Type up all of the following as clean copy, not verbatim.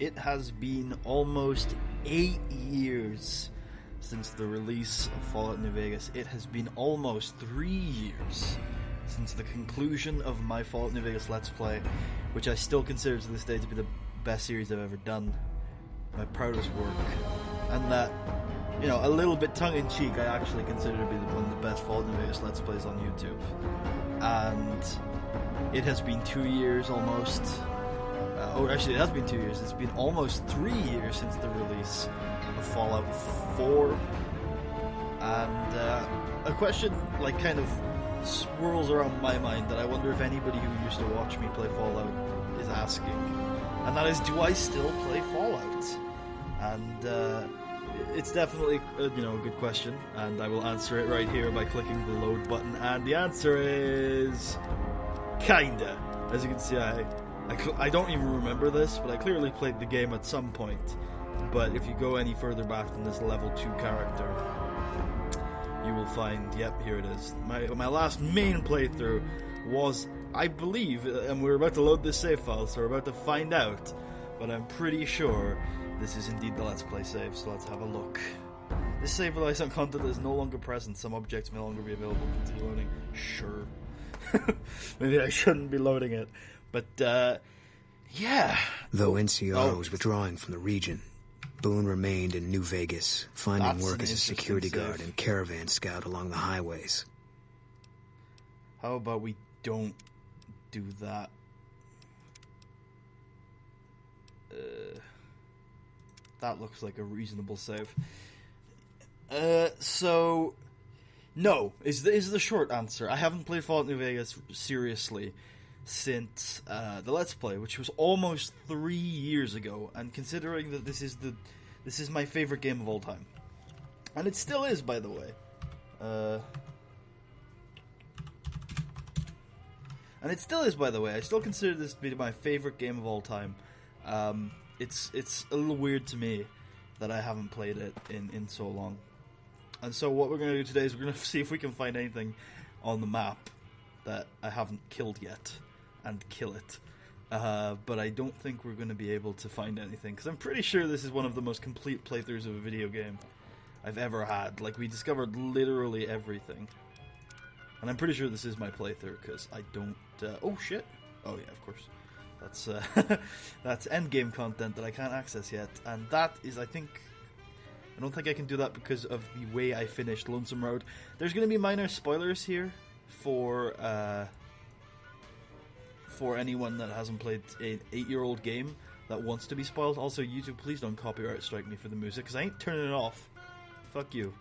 it has been almost 8 years since the release of Fallout New Vegas. It has been almost 3 years since the conclusion of my Fallout New Vegas Let's Play, which I still consider to this day to be the best series I've ever done, my proudest work, and that, you know, a little bit tongue-in-cheek, I actually consider to be one of the best Fallout New Vegas Let's Plays on YouTube. And it has been 2 years almost. Actually, it has been 2 years. It's been almost 3 years since the release of Fallout 4. And a question, like, kind of swirls around my mind that I wonder if anybody who used to watch me play Fallout is asking. And that is, do I still play Fallout? And it's definitely a good question, and I will answer it right here by clicking the load button. And the answer is kinda. As you can see, I don't even remember this, but I clearly played the game at some point. But if you go any further back than this level 2 character, you will find, yep, here it is. My last main playthrough was, I believe, and we're about to load this save file, so we're about to find out, but I'm pretty sure this is indeed the Let's Play save, so let's have a look. This save relies on content that is no longer present. Some objects may no longer be available. Continue loading. Sure. Maybe I shouldn't be loading it, but, yeah. Though NCR was withdrawing from the region, Boone remained in New Vegas, finding work as a security guard and caravan scout along the highways. How about we don't do that? That looks like a reasonable save. So, no, is the short answer. I haven't played Fallout New Vegas seriously since the Let's Play, which was almost 3 years ago, and considering that this is my favorite game of all time, and it still is, by the way. I still consider this to be my favorite game of all time. It's a little weird to me that I haven't played it in so long. And so what we're going to do today is we're going to see if we can find anything on the map that I haven't killed yet, and kill it. But I don't think we're going to be able to find anything, because I'm pretty sure this is one of the most complete playthroughs of a video game I've ever had. Like, we discovered literally everything. And I'm pretty sure this is my playthrough, because I don't... oh, shit. Oh, yeah, of course. That's that's endgame content that I can't access yet. And that is, I don't think I can do that because of the way I finished Lonesome Road. There's going to be minor spoilers here for anyone that hasn't played an 8-year-old game that wants to be spoiled. Also, YouTube, please don't copyright strike me for the music, because I ain't turning it off. Fuck you.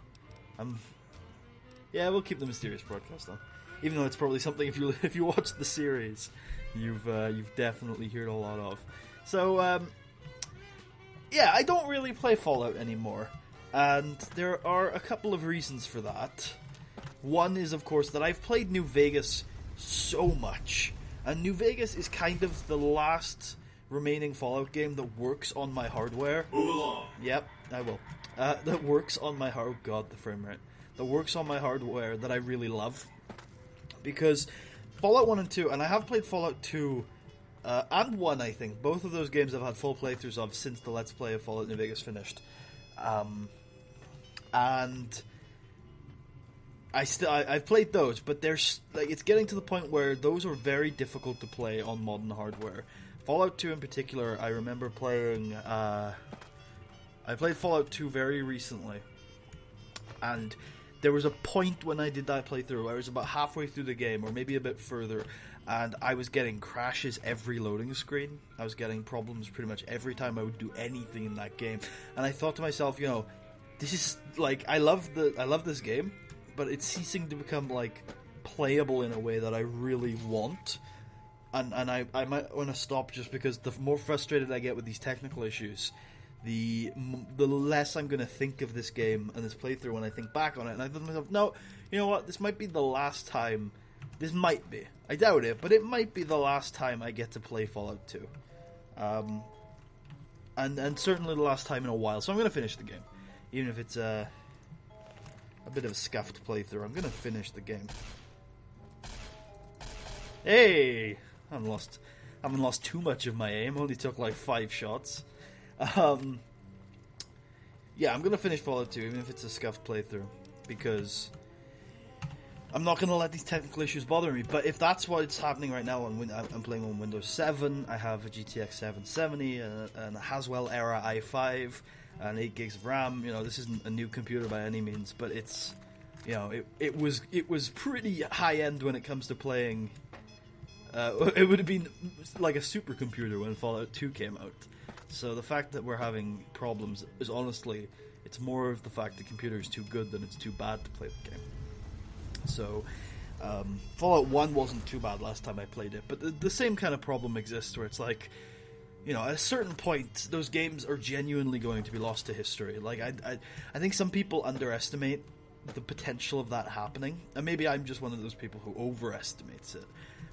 Yeah, we'll keep the mysterious broadcast on, even though it's probably something if you watch the series, you've definitely heard a lot of. So yeah, I don't really play Fallout anymore, and there are a couple of reasons for that. One is, of course, that I've played New Vegas so much, and New Vegas is kind of the last remaining Fallout game that works on my hardware. Yep, I will. That works on my hard. Oh god, the frame rate. That works on my hardware that I really love, because Fallout 1 and 2, and I have played Fallout 2 and 1, I think. Both of those games I've had full playthroughs of since the Let's Play of Fallout New Vegas finished. And I've played those, but it's getting to the point where those are very difficult to play on modern hardware. Fallout 2 in particular, I remember playing... I played Fallout 2 very recently, and there was a point when I did that playthrough where I was about halfway through the game, or maybe a bit further, and I was getting crashes every loading screen. I was getting problems pretty much every time I would do anything in that game. And I thought to myself, this is, like, I love this game, but it's ceasing to become, like, playable in a way that I really want. And I might want to stop, just because the more frustrated I get with these technical issues, the less I'm going to think of this game and this playthrough when I think back on it. And I thought to myself, no, you know what, this might be the last time. This might be. I doubt it, but it might be the last time I get to play Fallout 2. And certainly the last time in a while. So I'm going to finish the game. Even if it's a bit of a scuffed playthrough, I'm going to finish the game. Hey! I haven't lost too much of my aim. Only took like 5 shots. Yeah, I'm gonna finish Fallout 2, even if it's a scuffed playthrough, because I'm not gonna let these technical issues bother me. But if that's what's happening right now, I'm playing on Windows 7. I have a GTX 770, an Haswell era i5, and 8 gigs of RAM. You know, this isn't a new computer by any means, but it's, you know, it was pretty high end when it comes to playing. It would have been like a supercomputer when Fallout 2 came out. So the fact that we're having problems is honestly, it's more of the fact the computer is too good than it's too bad to play the game. So Fallout 1 wasn't too bad last time I played it, but the same kind of problem exists where it's like, you know, at a certain point, those games are genuinely going to be lost to history. Like, I think some people underestimate the potential of that happening, and maybe I'm just one of those people who overestimates it.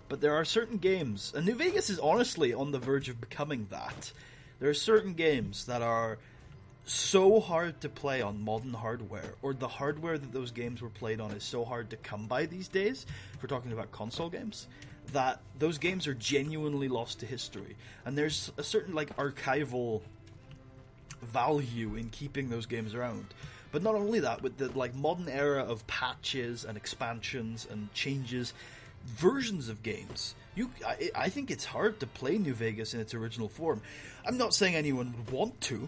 But there are certain games, and New Vegas is honestly on the verge of becoming that. There are certain games that are so hard to play on modern hardware, or the hardware that those games were played on is so hard to come by these days, if we're talking about console games, that those games are genuinely lost to history. And there's a certain, like, archival value in keeping those games around. But not only that, with the, like, modern era of patches and expansions and changes, versions of games, I think it's hard to play New Vegas in its original form. I'm not saying anyone would want to.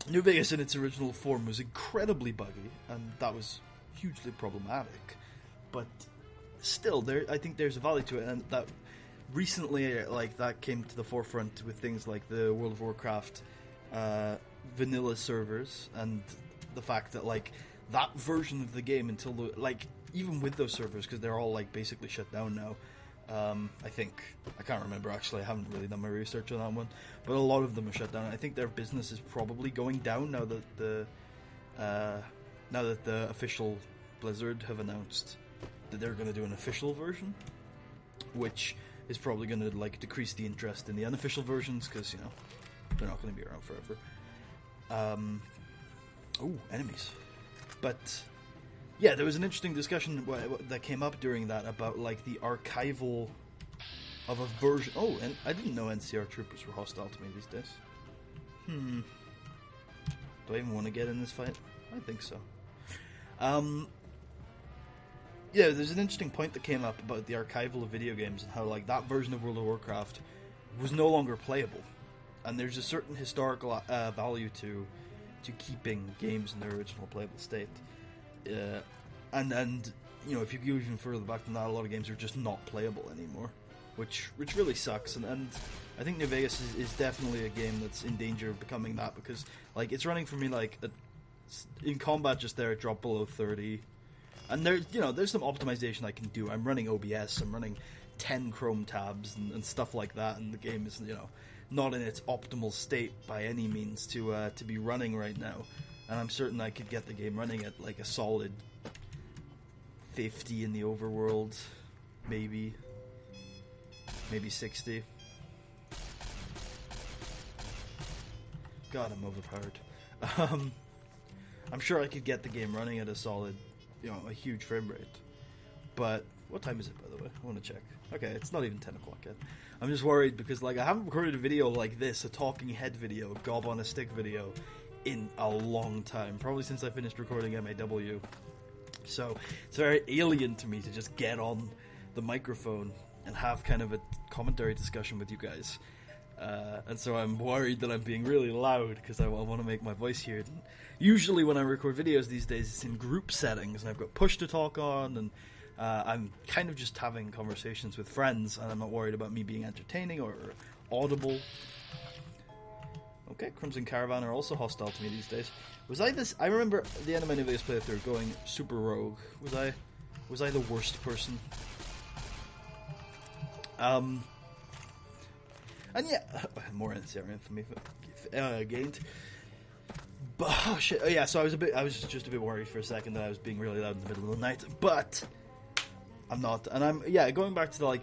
New Vegas in its original form was incredibly buggy, and that was hugely problematic. But still, I think there's a value to it, and that recently, like, that came to the forefront with things like the World of Warcraft vanilla servers, and the fact that, like, that version of the game until even with those servers, because they're all, like, basically shut down now. I think, I can't remember actually, I haven't really done my research on that one, but a lot of them are shut down. I think their business is probably going down now that the official Blizzard have announced that they're going to do an official version, which is probably going to, like, decrease the interest in the unofficial versions, because, you know, they're not going to be around forever. Enemies. But yeah, there was an interesting discussion that came up during that about, like, the archival of a version. Oh, and I didn't know NCR troopers were hostile to me these days. Do I even want to get in this fight? I think so. Yeah, there's an interesting point that came up about the archival of video games and how, like, that version of World of Warcraft was no longer playable, and there's a certain historical value to keeping games in their original playable state. And you know, if you go even further back than that, a lot of games are just not playable anymore, which really sucks. And I think New Vegas is definitely a game that's in danger of becoming that, because, like, it's running for me, like, in combat just there, it dropped below 30, and there's some optimization I can do. I'm running OBS, I'm running 10 Chrome tabs and stuff like that, and the game is, you know, not in its optimal state by any means to be running right now. And I'm certain I could get the game running at, like, a solid 50 in the overworld, maybe 60. God, I'm overpowered. I'm sure I could get the game running at a solid, you know, a huge frame rate. But what time is it, by the way? I want to check. Okay, it's not even 10 o'clock yet. I'm just worried because, like, I haven't recorded a video like this, a talking head video, a gob on a stick video, in a long time, probably since I finished recording MAW. So it's very alien to me to just get on the microphone and have kind of a commentary discussion with you guys. And so I'm worried that I'm being really loud because I want to make my voice heard. And usually when I record videos these days, it's in group settings, and I've got push to talk on, and I'm kind of just having conversations with friends, and I'm not worried about me being entertaining or audible. Okay, Crimson Caravan are also hostile to me these days. I remember the end of my New Vegas playthrough going super rogue. Was I the worst person? And yeah, more NCR infamy gained. But oh shit, oh, yeah. So I was just a bit worried for a second that I was being really loud in the middle of the night, but I'm not. And I'm going back to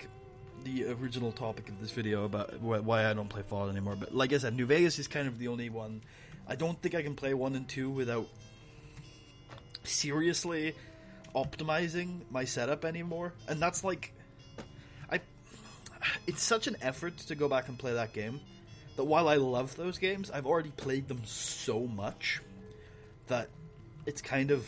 the original topic of this video about why I don't play Fallout anymore. But like I said, New Vegas is kind of the only one. I don't think I can play 1 and 2 without seriously optimizing my setup anymore. And that's like, it's such an effort to go back and play that game that while I love those games, I've already played them so much that it's kind of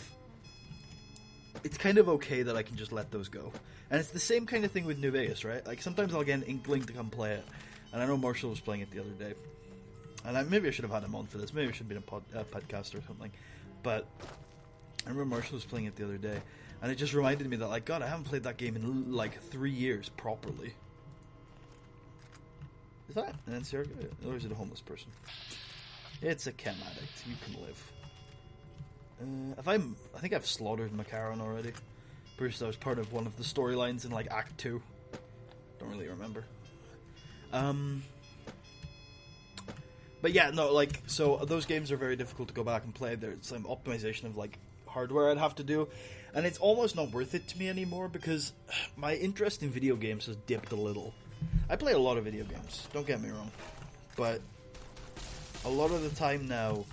okay that I can just let those go. And it's the same kind of thing with New Vegas, right? Like, sometimes I'll get an inkling to come play it, and I know Marshall was playing it the other day, and maybe I should have had him on for this. Maybe I should have been a podcast or something. But I remember Marshall was playing it the other day, and it just reminded me that, like, God, I haven't played that game in like 3 years properly. Is that an NCR guy? Or is it a homeless person? It's a chem addict. You can live. I think I've slaughtered Macaron already. Bruce, that was part of one of the storylines in like Act 2. Don't really remember. But yeah, no, like, so those games are very difficult to go back and play. There's some optimization of like hardware I'd have to do, and it's almost not worth it to me anymore because my interest in video games has dipped a little. I play a lot of video games, don't get me wrong, but a lot of the time now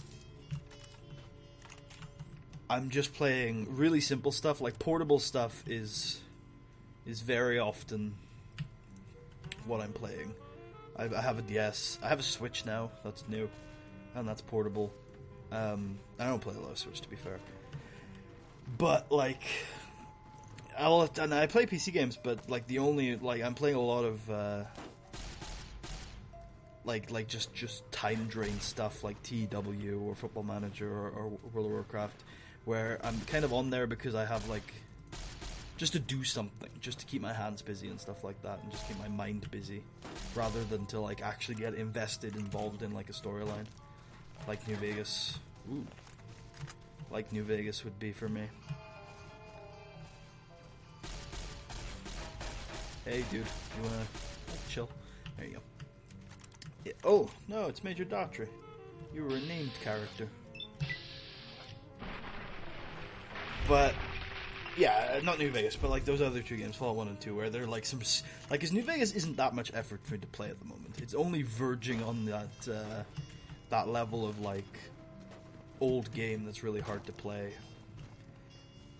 I'm just playing really simple stuff. Like, portable stuff is very often what I'm playing. I have a DS. I have a Switch now. That's new, and that's portable. I don't play a lot of Switch, to be fair. But like, and I play PC games. But like, the only I'm playing a lot of like just time drain stuff like TW or Football Manager or World of Warcraft, where I'm kind of on there because I have like just to do something, just to keep my hands busy and stuff like that, and just keep my mind busy, rather than to like actually get involved in like a storyline, like New Vegas. Ooh, like New Vegas would be for me. Hey, dude, you wanna chill? There you go. Yeah, oh no, it's Major Daughtry. You were a named character. But yeah, not New Vegas, but like those other two games, Fallout 1 and 2, where they're like some like, because New Vegas isn't that much effort for me to play at the moment. It's only verging on that level of like old game that's really hard to play.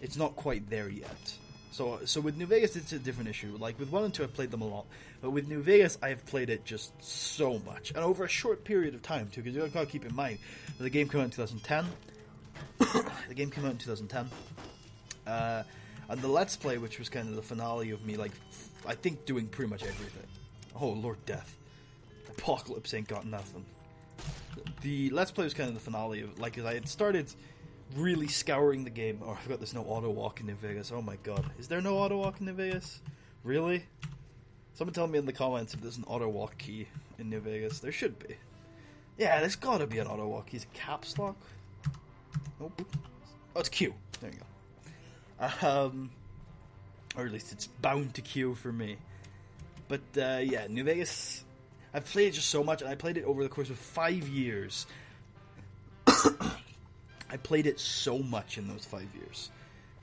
It's not quite there yet. So with New Vegas, it's a different issue. Like with 1 and 2, I've played them a lot, but with New Vegas, I have played it just so much, and over a short period of time too. Because you gotta keep in mind that the game came out in 2010. The game came out in 2010. And the Let's Play, which was kind of the finale of me, like, I think doing pretty much everything. Oh, Lord Death. Apocalypse ain't got nothing. The Let's Play was kind of the finale of, like, I had started really scouring the game. Oh, I forgot there's no auto-walk in New Vegas. Oh my god. Is there no auto-walk in New Vegas? Really? Someone tell me in the comments if there's an auto-walk key in New Vegas. There should be. Yeah, there's gotta be an auto-walk key. Is it caps lock? Nope. Oh, it's Q. There you go. Or at least it's bound to Q for me. But yeah, New Vegas, I've played it just so much, and I played it over the course of 5 years. I played it so much in those 5 years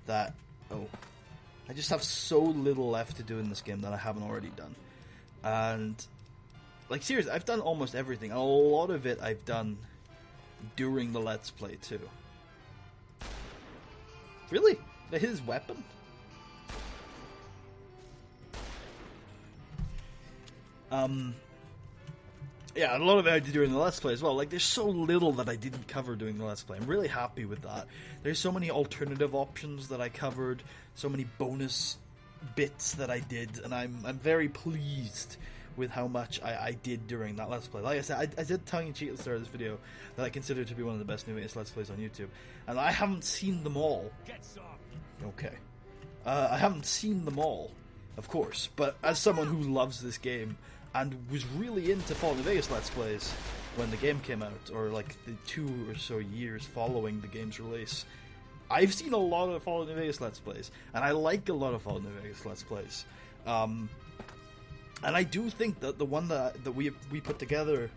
that I just have so little left to do in this game that I haven't already done. And like, seriously, I've done almost everything. A lot of it I've done during the Let's Play too. Really? His weapon? Yeah, a lot of it I did during the Let's Play as well. Like, there's so little that I didn't cover during the Let's Play. I'm really happy with that. There's so many alternative options that I covered, so many bonus bits that I did, and I'm very pleased with how much I did during that Let's Play. Like I said, I did tongue-in-cheek at the start of this video that I consider to be one of the best New Vegas Let's Plays on YouTube, and I haven't seen them all. Okay. I haven't seen them all, of course, but as someone who loves this game and was really into Fallout New Vegas Let's Plays when the game came out, or like the 2 or so years following the game's release, I've seen a lot of Fallout New Vegas Let's Plays, and I like a lot of Fallout New Vegas Let's Plays. And I do think that the one that we put together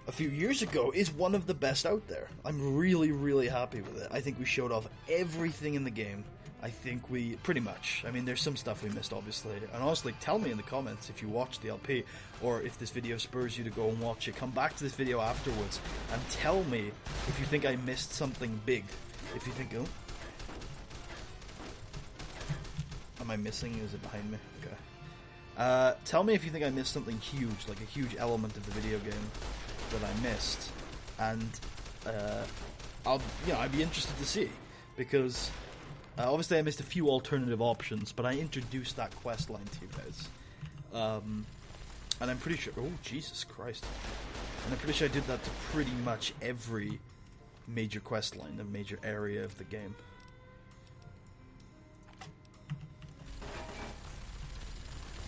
a few years ago is one of the best out there. I'm really, really happy with it. I think we showed off everything in the game. I think we, pretty much. I mean, there's some stuff we missed, obviously. And honestly, tell me in the comments if you watched the LP, or if this video spurs you to go and watch it. Come back to this video afterwards and tell me if you think I missed something big. If you think, oh, am I missing? Is it behind me? Okay. Tell me if you think I missed something huge, like a huge element of the video game that I missed, and I'd be interested to see, because obviously I missed a few alternative options, but I introduced that quest line to you guys, and I'm pretty sure. Oh, Jesus Christ! And I'm pretty sure I did that to pretty much every major quest line, a major area of the game.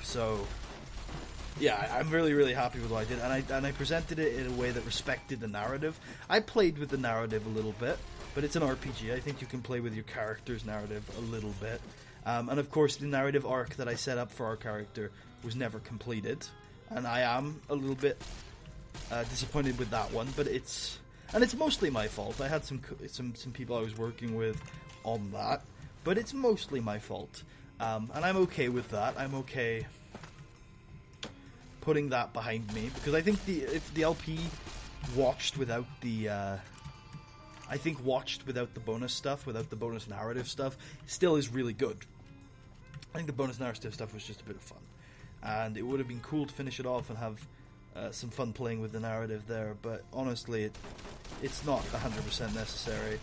So, yeah, I'm really, really happy with what I did, and I presented it in a way that respected the narrative. I played with the narrative a little bit, but it's an RPG. I think you can play with your character's narrative a little bit. And of course, the narrative arc that I set up for our character was never completed, and I am a little bit disappointed with that one. But it's mostly my fault. I had some people I was working with on that, but it's mostly my fault, and I'm okay with that. I'm okay putting that behind me, because I think if the LP watched without the bonus stuff, without the bonus narrative stuff, still is really good. I think the bonus narrative stuff was just a bit of fun, and it would have been cool to finish it off and have some fun playing with the narrative there. But honestly, it's not 100% necessary,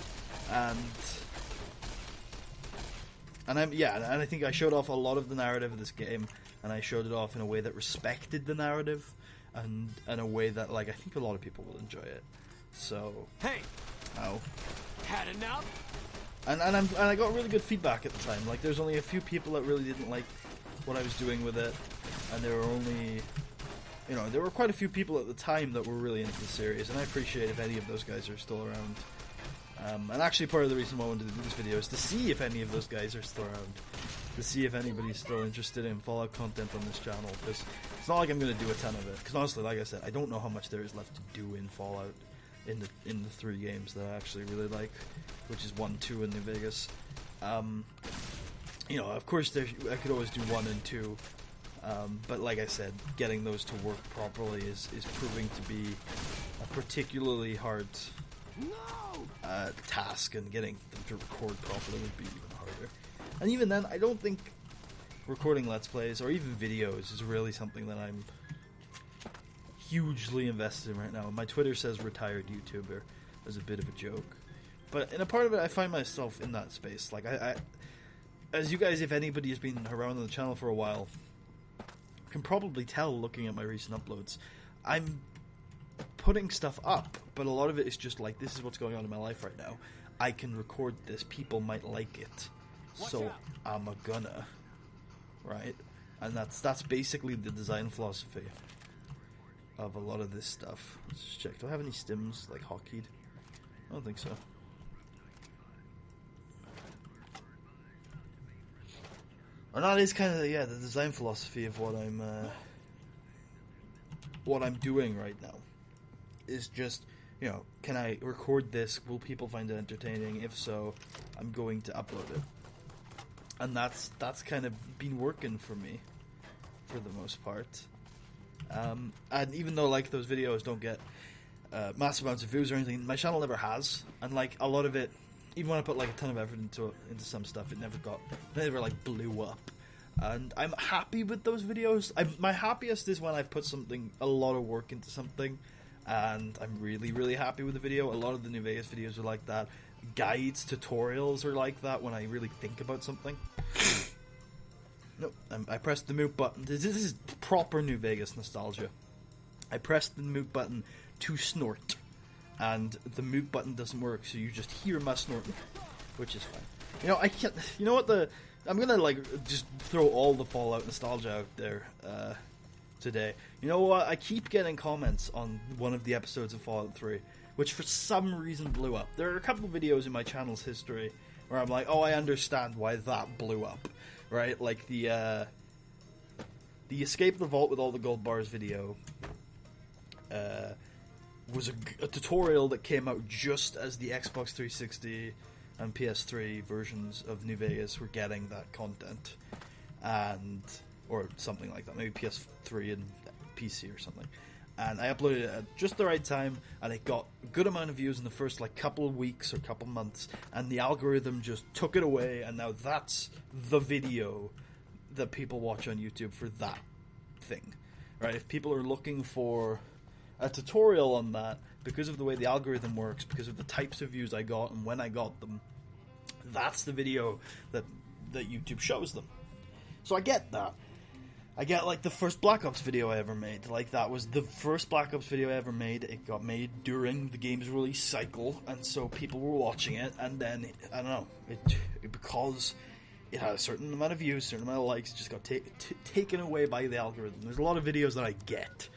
and I think I showed off a lot of the narrative of this game. And I showed it off in a way that respected the narrative, and in a way that, like, I think a lot of people will enjoy it. So, hey, oh, had enough? And I got really good feedback at the time. Like, there's only a few people that really didn't like what I was doing with it, and there were quite a few people at the time that were really into the series, and I appreciate if any of those guys are still around. And actually, part of the reason why I wanted to do this video is to see if any of those guys are still around. To see if anybody's still interested in Fallout content on this channel, because it's not like I'm going to do a ton of it, because honestly, like I said, I don't know how much there is left to do in Fallout in the 3 games that I actually really like, which is 1, 2, and New Vegas. Of course I could always do 1 and 2, but like I said, getting those to work properly is proving to be a particularly hard task, and getting them to record properly would be even harder. And even then, I don't think recording Let's Plays, or even videos, is really something that I'm hugely invested in right now. My Twitter says retired YouTuber as a bit of a joke. But in a part of it, I find myself in that space. Like, I as you guys, if anybody has been around on the channel for a while, can probably tell looking at my recent uploads, I'm putting stuff up, but a lot of it is just like, this is what's going on in my life right now. I can record this, people might like it. So I'm a gonna, right? And that's basically the design philosophy of a lot of this stuff. Let's just check. Do I have any stims, like, hotkeyed? I don't think so. And that is kind of the design philosophy of what I'm doing right now. Is just, can I record this? Will people find it entertaining? If so, I'm going to upload it. And that's kind of been working for me, for the most part. And even though, like, those videos don't get massive amounts of views or anything, my channel never has. And, like, a lot of it, even when I put, like, a ton of effort into some stuff, it never like blew up. And I'm happy with those videos. My happiest is when I've put a lot of work into something, and I'm really, really happy with the video. A lot of the New Vegas videos are like that. Guides, tutorials are like that when I really think about something. Nope, I pressed the mute button. This is proper New Vegas nostalgia. I pressed the mute button to snort, and the mute button doesn't work, so you just hear my snorting, which is fine. I can't. You know what? I'm gonna just throw all the Fallout nostalgia out there today. You know what? I keep getting comments on one of the episodes of Fallout 3. Which for some reason blew up. There are a couple of videos in my channel's history where I'm like, oh, I understand why that blew up, right? Like the Escape the Vault with all the gold bars video was a tutorial that came out just as the Xbox 360 and PS3 versions of New Vegas were getting that content, or something like that, maybe PS3 and PC or something. And I uploaded it at just the right time, and it got a good amount of views in the first couple of weeks or couple months, and the algorithm just took it away, and now that's the video that people watch on YouTube for that thing, right? If people are looking for a tutorial on that, because of the way the algorithm works, because of the types of views I got and when I got them, that's the video that YouTube shows them. So I get that. I get, like, the first Black Ops video I ever made. Like, that was the first Black Ops video I ever made. It got made during the game's release cycle, and so people were watching it, and then, I don't know, because it had a certain amount of views, a certain amount of likes, it just got taken away by the algorithm. There's a lot of videos that I get.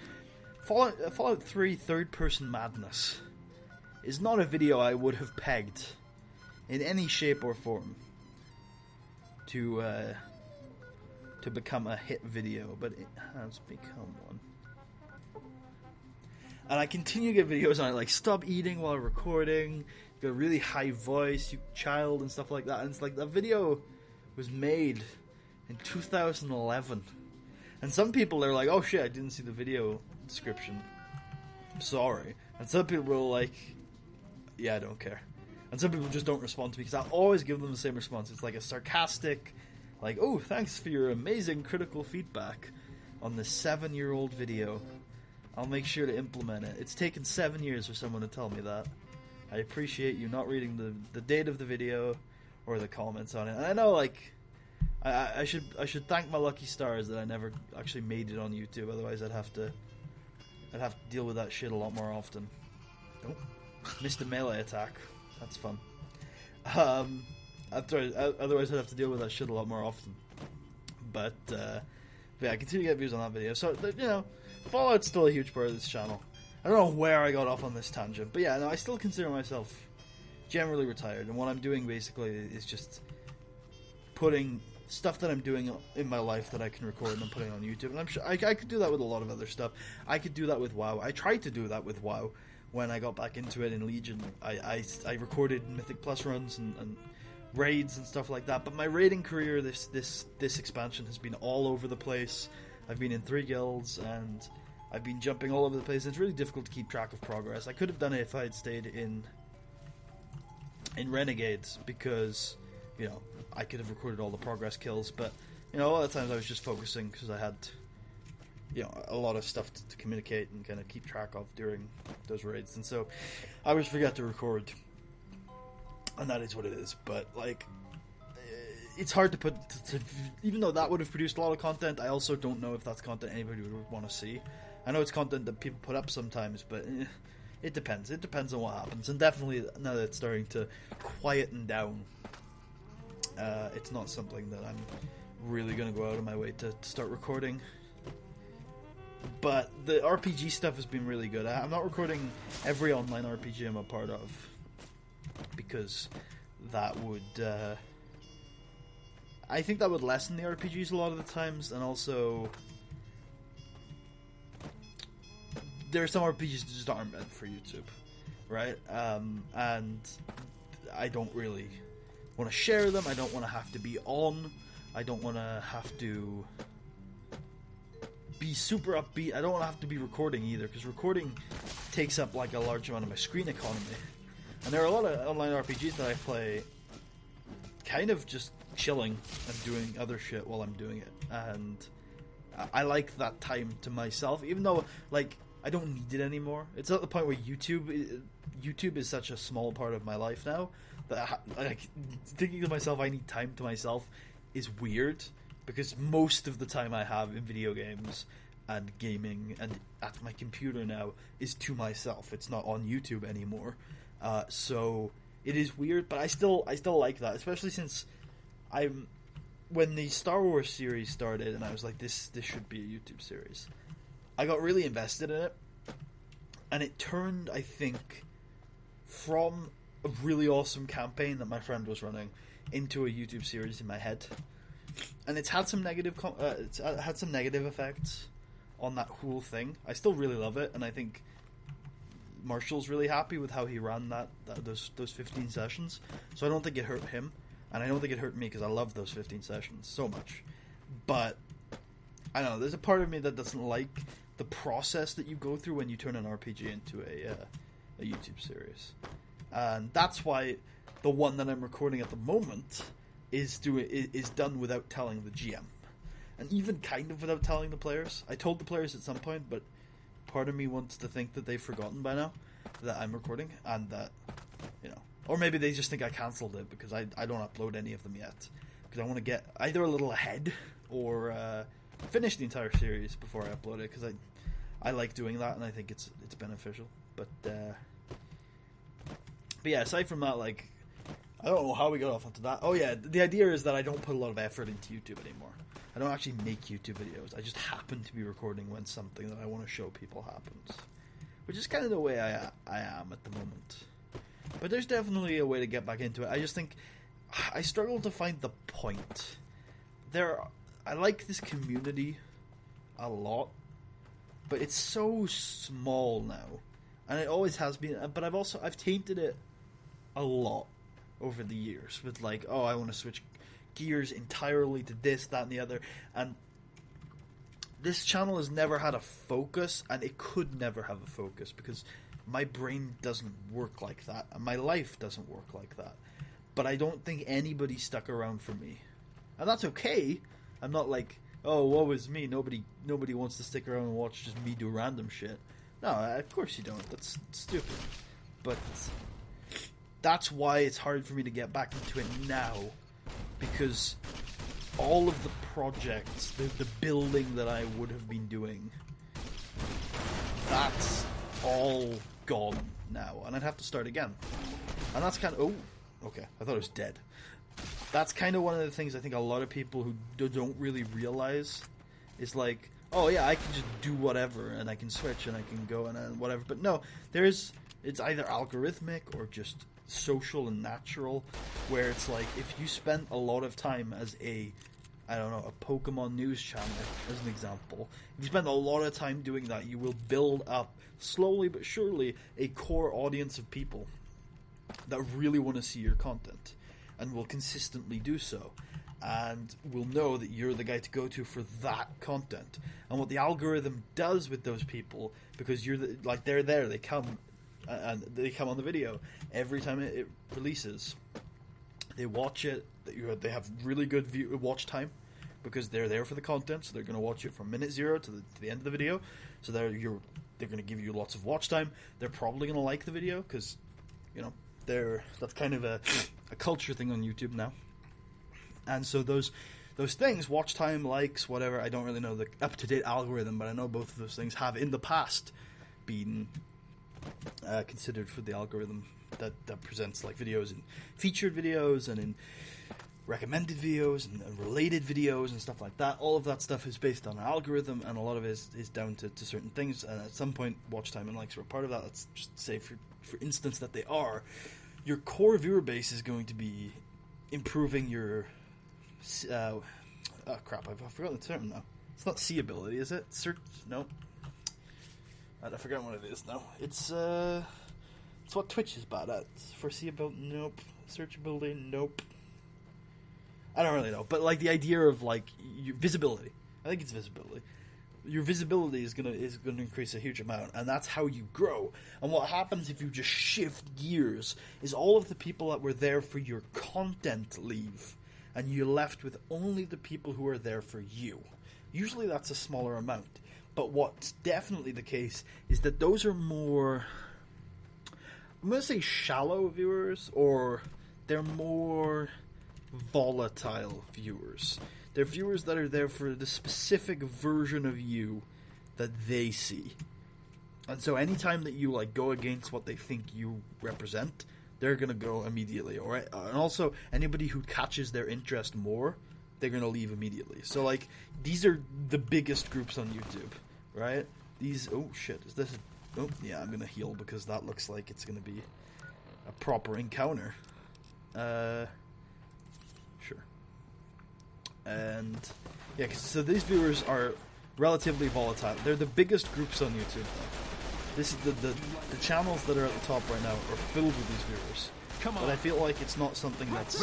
Fallout 3 Third-Person Madness is not a video I would have pegged in any shape or form to become a hit video, but it has become one. And I continue to get videos on it, like stop eating while recording, you got a really high voice, you child, and stuff like that. And it's like, that video was made in 2011. And some people are like, oh shit, I didn't see the video description. I'm sorry. And some people are like, yeah, I don't care. And some people just don't respond to me, because I'll always give them the same response. It's like a sarcastic, like, oh, thanks for your amazing critical feedback on this 7-year-old video. I'll make sure to implement it. It's taken 7 years for someone to tell me that. I appreciate you not reading the date of the video or the comments on it. And I know, like, I should thank my lucky stars that I never actually made it on YouTube. Otherwise, I'd have to deal with that shit a lot more often. Oh, missed a melee attack. That's fun. Otherwise, I'd have to deal with that shit a lot more often. But yeah, I continue to get views on that video. So, you know, Fallout's still a huge part of this channel. I don't know where I got off on this tangent, but yeah, no, I still consider myself generally retired. And what I'm doing basically is just putting stuff that I'm doing in my life that I can record and I'm putting on YouTube. And I'm sure I could do that with a lot of other stuff. I could do that with WoW. I tried to do that with WoW when I got back into it in Legion. I recorded Mythic Plus runs and raids and stuff like that, but my raiding career this expansion has been all over the place. I've been in 3 guilds and I've been jumping all over the place. It's really difficult to keep track of progress. I could have done it if I had stayed in Renegades, because, you know, I could have recorded all the progress kills, but, you know, a lot of times I was just focusing because I had, you know, a lot of stuff to communicate and kind of keep track of during those raids, and so I always forget to record. And that is what it is. But, like, it's hard to put... even though that would have produced a lot of content, I also don't know if that's content anybody would want to see. I know it's content that people put up sometimes, but it depends. It depends on what happens. And definitely, now that it's starting to quieten down, it's not something that I'm really going to go out of my way to start recording. But the RPG stuff has been really good. I'm not recording every online RPG I'm a part of, because that would I think that would lessen the RPGs a lot of the times, and also there are some RPGs that just aren't meant for YouTube, right? And I don't really want to share them. I don't want to have to be on. I don't want to have to be super upbeat. I don't want to have to be recording either, because recording takes up like a large amount of my screen economy. And there are a lot of online RPGs that I play kind of just chilling and doing other shit while I'm doing it. And I like that time to myself, even though, like, I don't need it anymore. It's at the point where YouTube is such a small part of my life now that thinking to myself I need time to myself is weird, because most of the time I have in video games and gaming and at my computer now is to myself. It's not on YouTube anymore. So it is weird, but I still like that, especially since when the Star Wars series started and I was like, this should be a YouTube series, I got really invested in it, and it turned, I think, from a really awesome campaign that my friend was running into a YouTube series in my head. And it's had some negative effects on that whole thing. I still really love it, and I think Marshall's really happy with how he ran those 15 sessions. So I don't think it hurt him, and I don't think it hurt me, because I love those 15 sessions so much. But I don't know, there's a part of me that doesn't like the process that you go through when you turn an RPG into a YouTube series, and that's why the one that I'm recording at the moment is done without telling the GM. and even kind of without telling the players. I told the players at some point, but part of me wants to think that they've forgotten by now that I'm recording, and that, you know, or maybe they just think I cancelled it because I don't upload any of them yet, because I want to get either a little ahead or finish the entire series before I upload it, because I like doing that and I think it's beneficial. But yeah, aside from that, like, I don't know how we got off onto that. Oh yeah, the idea is that I don't put a lot of effort into YouTube anymore. I don't actually make YouTube videos. I just happen to be recording when something that I want to show people happens, which is kind of the way I am at the moment. But there's definitely a way to get back into it. I just think I struggle to find the point. I like this community a lot, but it's so small now, and it always has been. But I've tainted it a lot over the years with, like, oh, I want to switch gears entirely to this, that, and the other, and this channel has never had a focus, and it could never have a focus because my brain doesn't work like that, and my life doesn't work like that. But I don't think anybody stuck around for me, and that's okay. I'm not like, oh, woe is me, nobody wants to stick around and watch just me do random shit. No, of course you don't. That's stupid. But that's why it's hard for me to get back into it now, because all of the projects, the building that I would have been doing, that's all gone now, and I'd have to start again. And that's kind of... Oh, okay, I thought it was dead. That's kind of one of the things I think a lot of people who don't really realize is like, oh yeah, I can just do whatever, and I can switch, and I can go, and whatever. But no, it's either algorithmic or just social and natural, where it's like, if you spend a lot of time as a Pokemon news channel, as an example, if you spend a lot of time doing that, you will build up, slowly but surely, a core audience of people that really want to see your content, and will consistently do so, and will know that you're the guy to go to for that content. And what the algorithm does with those people, because they're there, they come, and they come on the video every time it releases. They watch it. They have really good watch time because they're there for the content. So they're going to watch it from minute 0 to the end of the video. So they're going to give you lots of watch time. They're probably going to like the video because, you know, that's kind of a culture thing on YouTube now. And so those things, watch time, likes, whatever, I don't really know the up-to-date algorithm, but I know both of those things have in the past been considered for the algorithm that presents like videos in featured videos and in recommended videos and related videos and stuff like that. All of that stuff is based on an algorithm, and a lot of it is down to certain things, and at some point watch time and likes are a part of that. Let's just say for instance that they are. Your core viewer base is going to be improving your crap, I've forgotten the term now. It's not seeability, is it? Search? No, I've forgotten what it is now. It's what Twitch is bad at. Foreseeability? Nope. Searchability? Nope. I don't really know, but like the idea of like your visibility. I think it's visibility. Your visibility is gonna increase a huge amount, and that's how you grow. And what happens if you just shift gears is all of the people that were there for your content leave, and you're left with only the people who are there for you. Usually that's a smaller amount, but what's definitely the case is that those are more, I'm going to say shallow viewers, or they're more volatile viewers. They're viewers that are there for the specific version of you that they see. And so anytime that you like go against what they think you represent, they're going to go immediately. All right? And also, anybody who catches their interest more, they're going to leave immediately. So, like, these are the biggest groups on YouTube, right? These... Oh, shit. Is this... Oh, yeah, I'm going to heal because that looks like it's going to be a proper encounter. Sure. And, yeah, so these viewers are relatively volatile. They're the biggest groups on YouTube, though. This is the channels that are at the top right now are filled with these viewers. But I feel like it's not something that's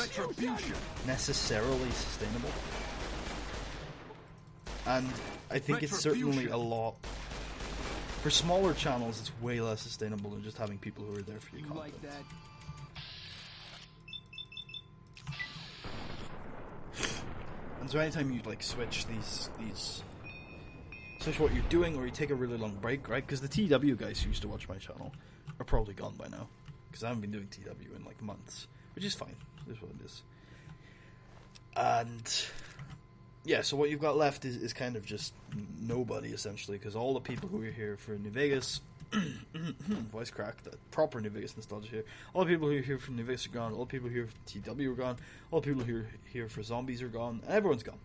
necessarily sustainable. And I think it's certainly a lot... For smaller channels, it's way less sustainable than just having people who are there for your content. Like that? And so anytime you like switch switch what you're doing, or you take a really long break, right? Because the TW guys who used to watch my channel are probably gone by now, because I haven't been doing TW in like months, which is fine. It is what it is. And yeah, so what you've got left is kind of just nobody, essentially, because all the people who are here for New Vegas, voice crack, that proper New Vegas nostalgia here, all the people who are here for New Vegas are gone, all the people here for TW are gone, all the people who are here for Zombies are gone, and everyone's gone.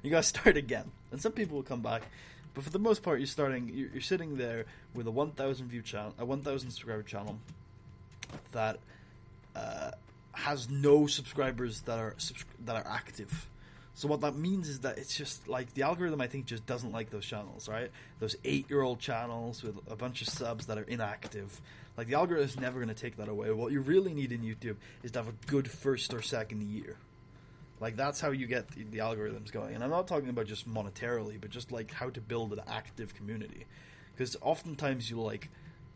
You gotta start again, and some people will come back, but for the most part, you're sitting there with a 1,000 view channel, a 1,000 subscriber channel that has no subscribers that are active. So what that means is that it's just like the algorithm, I think, just doesn't like those channels, right? Those 8-year-old channels with a bunch of subs that are inactive. Like, the algorithm's never going to take that away. What you really need in YouTube is to have a good first or second year. Like, that's how you get the algorithms going. And I'm not talking about just monetarily, but just like how to build an active community. Because oftentimes you'll like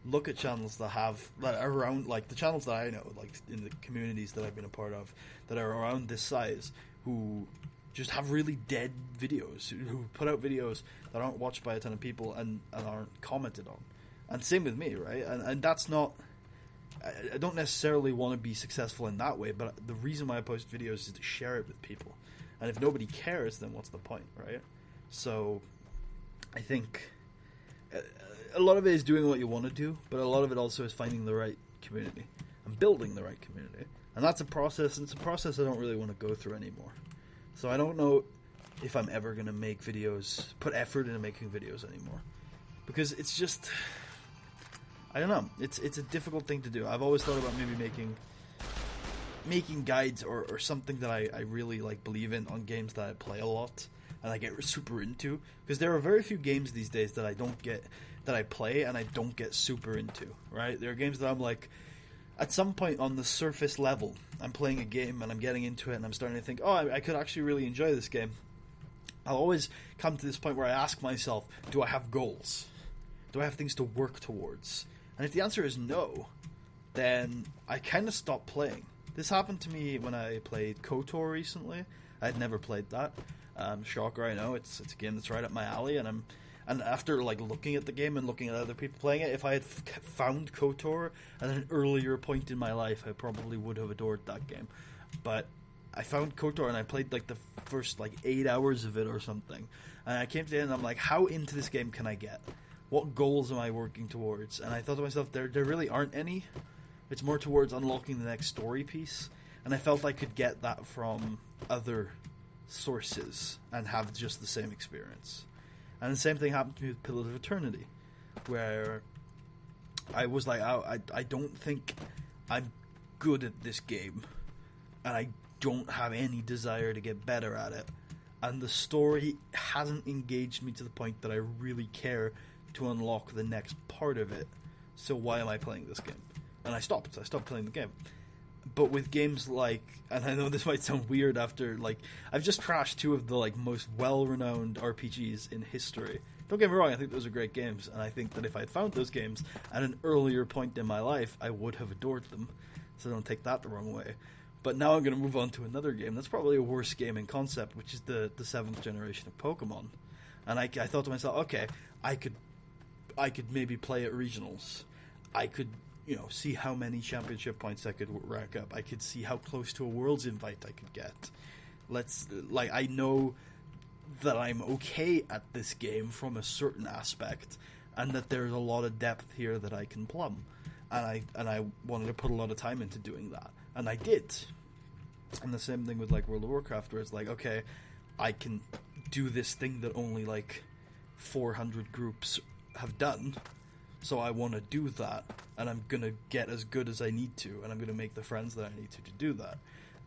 look at channels that are around, like the channels that I know, like in the communities that I've been a part of, that are around this size, who just have really dead videos, who put out videos that aren't watched by a ton of people and aren't commented on. And same with me, right? And that's not... I don't necessarily want to be successful in that way, but the reason why I post videos is to share it with people. And if nobody cares, then what's the point, right? So I think a lot of it is doing what you want to do, but a lot of it also is finding the right community and building the right community. And that's a process, and it's a process I don't really want to go through anymore. So I don't know if I'm ever going to make videos, put effort into making videos anymore. Because it's just... I don't know. It's a difficult thing to do. I've always thought about maybe making guides or something that I really like believe in on games that I play a lot and I get super into. Because there are very few games these days that I play and I don't get super into, right? There are games that I'm like... At some point on the surface level, I'm playing a game and I'm getting into it and I'm starting to think, oh, I could actually really enjoy this game. I'll always come to this point where I ask myself, do I have goals? Do I have things to work towards? And if the answer is no, then I kind of stop playing. This happened to me when I played KOTOR recently. I had never played that. Shocker, I know. It's a game that's right up my alley, and after like looking at the game and looking at other people playing it, if I had found KOTOR at an earlier point in my life, I probably would have adored that game. But I found KOTOR and I played like the first like 8 hours of it or something, and I came to the end and I'm like, how into this game can I get? What goals am I working towards? And I thought to myself, there really aren't any. It's more towards unlocking the next story piece, and I felt I could get that from other sources and have just the same experience. And the same thing happened to me with Pillars of Eternity, where I was like, I don't think I'm good at this game, and I don't have any desire to get better at it. And the story hasn't engaged me to the point that I really care to unlock the next part of it. So why am I playing this game? And I stopped playing the game. But with games like, and I know this might sound weird after, like, I've just crashed two of the, like, most well-renowned RPGs in history. Don't get me wrong, I think those are great games, and I think that if I had found those games at an earlier point in my life, I would have adored them. So don't take that the wrong way. But now I'm going to move on to another game that's probably a worse game in concept, which is the 7th generation of Pokemon. And I thought to myself, okay, I could maybe play at regionals. I could, see how many championship points I could rack up. I could see how close to a Worlds invite I could get. I know that I'm okay at this game from a certain aspect, and that there's a lot of depth here that I can plumb. And I wanted to put a lot of time into doing that. And I did. And the same thing with, like, World of Warcraft, where it's like, okay, I can do this thing that only, like, 400 groups have done, so I want to do that, and I'm going to get as good as I need to, and I'm going to make the friends that I need to do that.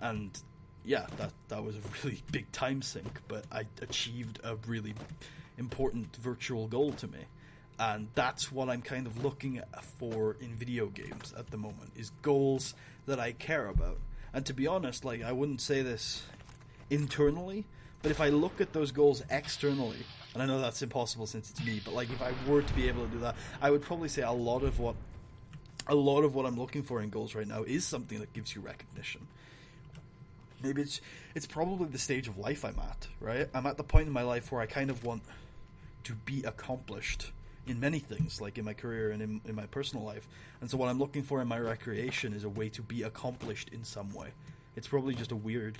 And yeah, that was a really big time sink, but I achieved a really important virtual goal to me. And that's what I'm kind of looking for in video games at the moment, is goals that I care about. And to be honest, like, I wouldn't say this internally, but if I look at those goals externally, and I know that's impossible since it's me, but like, if I were to be able to do that, I would probably say a lot of what I'm looking for in goals right now is something that gives you recognition. maybe it's probably the stage of life I'm at, right? I'm at the point in my life where I kind of want to be accomplished in many things, like in my career and in my personal life. And so what I'm looking for in my recreation is a way to be accomplished in some way. It's probably just a weird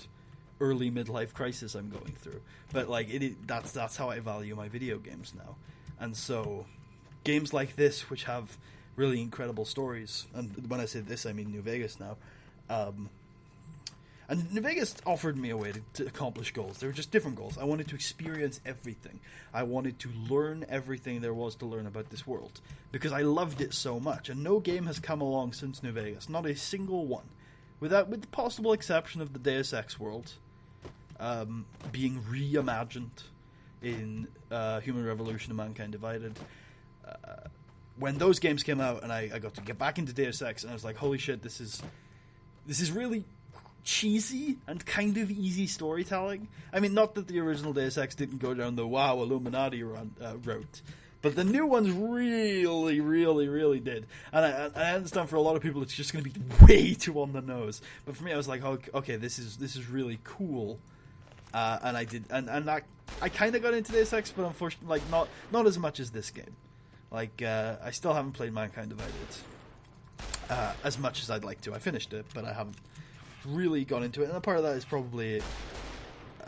early midlife crisis I'm going through. But like that's how I value my video games now. And so games like this, which have really incredible stories, and when I say this I mean New Vegas now, and New Vegas offered me a way to accomplish goals. They were just different goals. I wanted to experience everything. I wanted to learn everything there was to learn about this world, because I loved it so much. And no game has come along since New Vegas. Not a single one. With the possible exception of the Deus Ex world being reimagined in Human Revolution and Mankind Divided. When those games came out and I got to get back into Deus Ex, and I was like, holy shit, this is really cheesy and kind of easy storytelling. I mean, not that the original Deus Ex didn't go down the wow Illuminati route, but the new ones really, really, really did. And I understand for a lot of people it's just going to be way too on the nose. But for me, I was like, okay, this is really cool. And I did, and I kind of got into Deus Ex, but unfortunately, like not as much as this game. Like I still haven't played Mankind Divided as much as I'd like to. I finished it, but I haven't really got into it, and a part of that is probably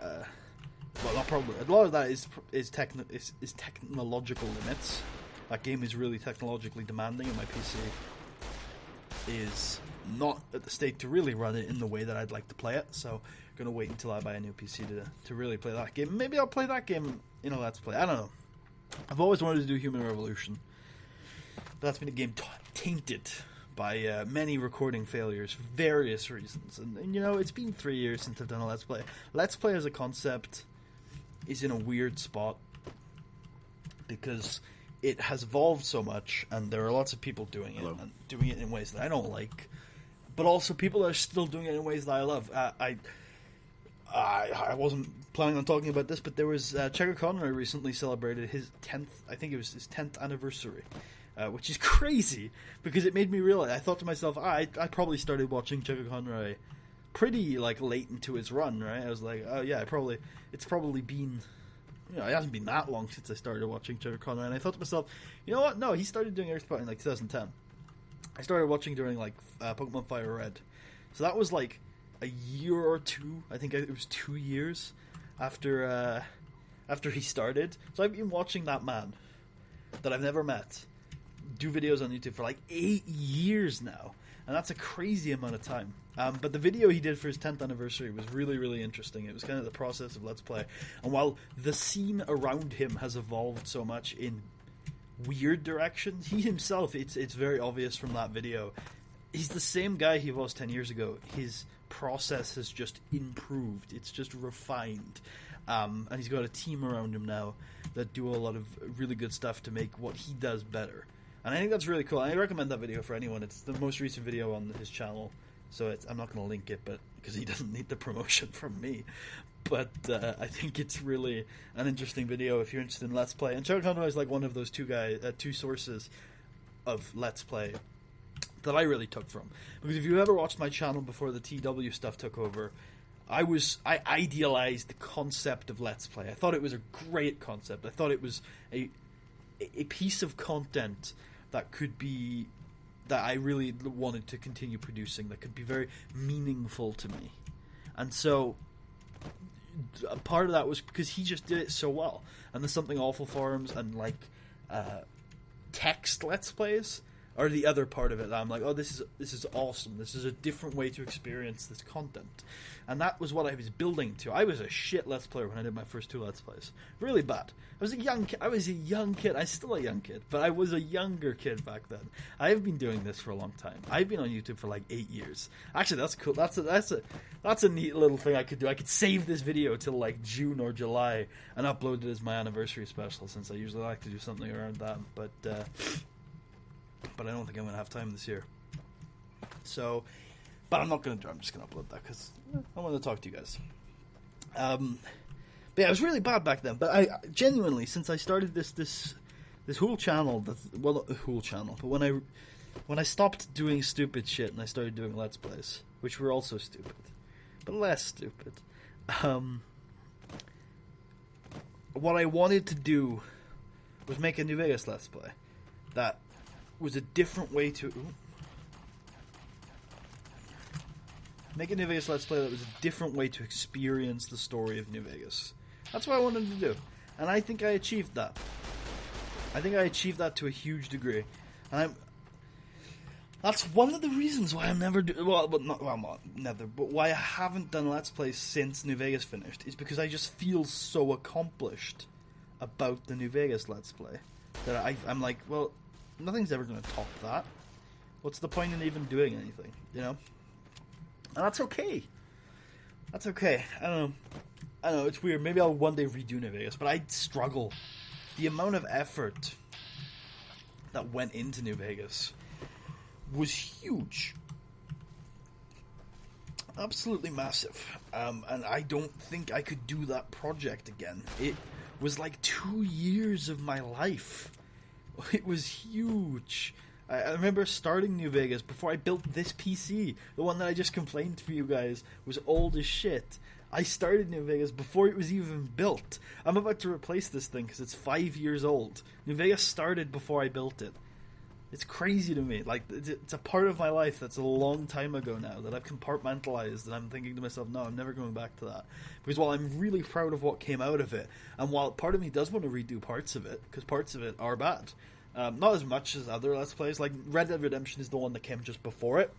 well, not probably, a lot of that is technological limits. That game is really technologically demanding, and my PC is not at the state to really run it in the way that I'd like to play it, so I'm gonna wait until I buy a new PC to really play that game. Maybe I'll play that game in a Let's Play, I don't know. I've always wanted to do Human Revolution. That's been a game tainted by many recording failures for various reasons. And, you know, it's been 3 years since I've done a Let's Play. Let's Play as a concept is in a weird spot because it has evolved so much, and there are lots of people doing it, and doing it in ways that I don't like. But also people are still doing it in ways that I love. I wasn't planning on talking about this, but there was Checker Conroy recently celebrated his 10th, I think it was his 10th anniversary, which is crazy because it made me realize, I thought to myself, I probably started watching Checker Conroy pretty like late into his run, right? I was like, oh yeah, it's probably been, you know, it hasn't been that long since I started watching Checker Conroy, and I thought to myself, you know what? No, he started doing Earthbound in like 2010. I started watching during like Pokemon Fire Red, so that was like a year or two. I think it was 2 years after he started. So I've been watching that man that I've never met do videos on YouTube for like 8 years now, and that's a crazy amount of time. But the video he did for his 10th anniversary was really, really interesting. It was kind of the process of Let's Play, and while the scene around him has evolved so much in weird directions, he himself, it's very obvious from that video, he's the same guy he was 10 years ago. His process has just improved. It's just refined. And he's got a team around him now that do a lot of really good stuff to make what he does better. And I think that's really cool. I recommend that video for anyone. It's the most recent video on his channel, so I'm not going to link it, but because he doesn't need the promotion from me. But I think it's really an interesting video if you're interested in Let's Play. And Checker Conroy is like one of those two sources of Let's Play that I really took from. Because if you ever watched my channel before the TW stuff took over, I idealized the concept of Let's Play. I thought it was a great concept. I thought it was a piece of content that I really wanted to continue producing, that could be very meaningful to me. And so a part of that was because he just did it so well. And the Something Awful forums and like text Let's Plays are the other part of it that I'm like, oh, this is awesome. This is a different way to experience this content. And that was what I was building to. I was a shit Let's Player when I did my first 2 Let's Plays. Really bad. I was a young kid. I'm still a young kid, but I was a younger kid back then. I have been doing this for a long time. I've been on YouTube for like 8 years. Actually, that's cool. That's a neat little thing I could do. I could save this video till like June or July and upload it as my anniversary special, since I usually like to do something around that. But I don't think I'm going to have time this year. So, but I'm just going to upload that because I want to talk to you guys. But yeah, it was really bad back then. But I genuinely, since I started this whole channel, not a whole channel, but when I stopped doing stupid shit and I started doing Let's Plays, which were also stupid, but less stupid. What I wanted to do was make a New Vegas Let's Play that was a different way to... Make a New Vegas Let's Play that was a different way to experience the story of New Vegas. That's what I wanted to do. And I think I achieved that. I think I achieved that to a huge degree. And that's one of the reasons why I'm never why I haven't done Let's Plays since New Vegas finished, is because I just feel so accomplished about the New Vegas Let's Play that I'm like, well, nothing's ever going to top that. What's the point in even doing anything, you know? And that's okay. That's okay. I don't know, it's weird. Maybe I'll one day redo New Vegas, but I struggle. The amount of effort that went into New Vegas was huge. Absolutely massive. And I don't think I could do that project again. It was like 2 years of my life. It was huge. I remember starting New Vegas before I built this PC. The one that I just complained for you guys was old as shit. I started New Vegas before it was even built. I'm about to replace this thing because it's 5 years old. New Vegas started before I built it. It's crazy to me. Like, it's a part of my life that's a long time ago now that I've compartmentalized, and I'm thinking to myself, no, I'm never going back to that. Because while I'm really proud of what came out of it, and while part of me does want to redo parts of it, because parts of it are bad, not as much as other Let's Plays. Like, Red Dead Redemption is the one that came just before it.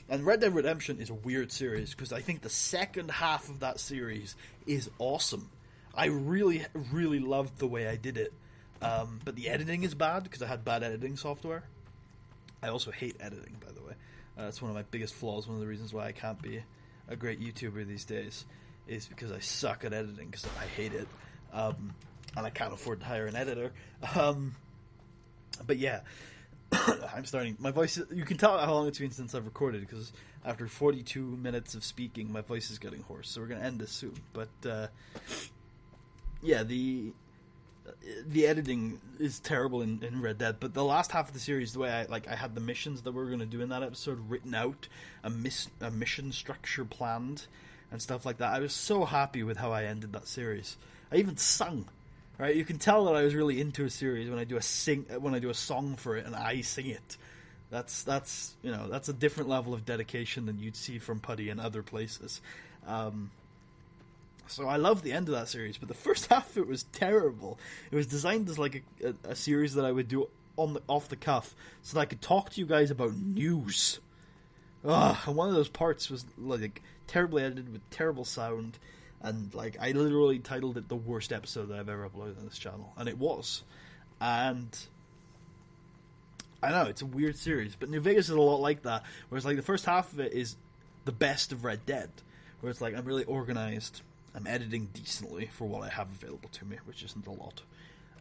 And Red Dead Redemption is a weird series, because I think the second half of that series is awesome. I really, really loved the way I did it. But the editing is bad, because I had bad editing software. I also hate editing, by the way. That's one of my biggest flaws. One of the reasons why I can't be a great YouTuber these days is because I suck at editing, because I hate it. And I can't afford to hire an editor. But yeah, I'm starting. My voice, you can tell how long it's been since I've recorded, because after 42 minutes of speaking, my voice is getting hoarse. So we're going to end this soon. But yeah, the editing is terrible in Red Dead. But the last half of the series, the way I had the missions that we were going to do in that episode written out, a mission structure planned, and stuff like that. I was so happy with how I ended that series. I even sung. Right, you can tell that I was really into a series when I do a song for it and I sing it. That's a different level of dedication than you'd see from Putty and other places. So I love the end of that series, but the first half of it was terrible. It was designed as like a series that I would do off the cuff, so that I could talk to you guys about news. And one of those parts was like terribly edited with terrible sound. And, like, I literally titled it the worst episode that I've ever uploaded on this channel. And it was. And I know, it's a weird series. But New Vegas is a lot like that. Whereas, like, the first half of it is the best of Red Dead. Where it's like, I'm really organized. I'm editing decently for what I have available to me, which isn't a lot.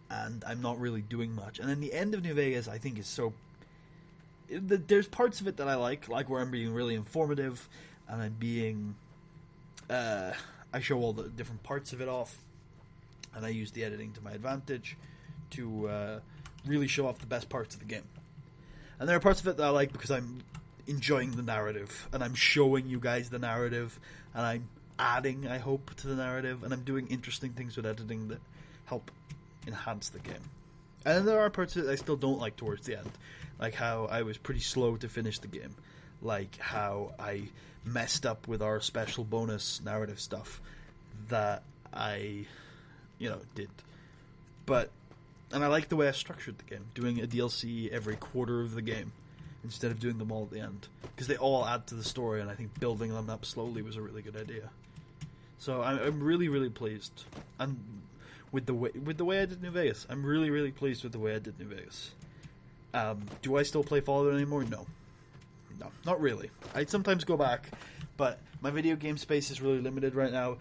And I'm not really doing much. And then the end of New Vegas, I think, is so... There's parts of it that I like where I'm being really informative. And I'm being... I show all the different parts of it off, and I use the editing to my advantage to really show off the best parts of the game. And there are parts of it that I like because I'm enjoying the narrative, and I'm showing you guys the narrative, and I'm adding, I hope, to the narrative, and I'm doing interesting things with editing that help enhance the game. And then there are parts of it I still don't like towards the end, like how I was pretty slow to finish the game, like how I messed up with our special bonus narrative stuff that I, did. And I like the way I structured the game, doing a DLC every quarter of the game instead of doing them all at the end, because they all add to the story, and I think building them up slowly was a really good idea. So I'm really, really pleased, and with the way I did New Vegas. I'm really, really pleased with the way I did New Vegas. Do I still play Fallout anymore? No, not really. I'd sometimes go back, but my video game space is really limited right now.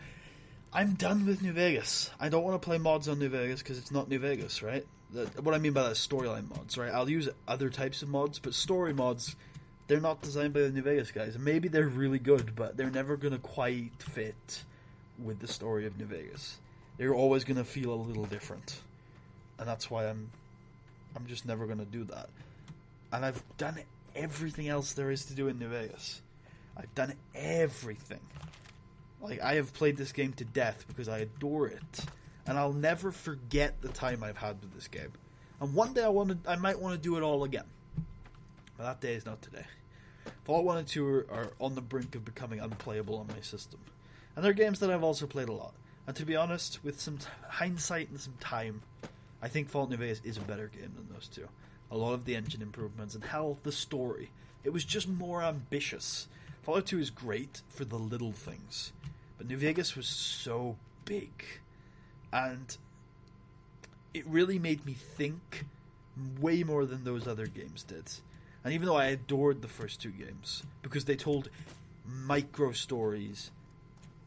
I'm done with New Vegas. I don't want to play mods on New Vegas because it's not New Vegas, right? What I mean by that is storyline mods, right? I'll use other types of mods, but story mods, they're not designed by the New Vegas guys. And maybe they're really good, but they're never going to quite fit with the story of New Vegas. They're always going to feel a little different. And that's why I'm just never going to do that. And I've done everything else there is to do in New Vegas. I've done everything. Like, I have played this game to death because I adore it. And I'll never forget the time I've had with this game. And one day I might want to do it all again. But that day is not today. Fallout 1 and 2 are on the brink of becoming unplayable on my system. And they're games that I've also played a lot. And to be honest, with some hindsight and some time, I think Fallout New Vegas is a better game than those two. A lot of the engine improvements and hell, the story. It was just more ambitious. Fallout 2 is great for the little things. But New Vegas was so big. And it really made me think way more than those other games did. And even though I adored the first two games, because they told micro stories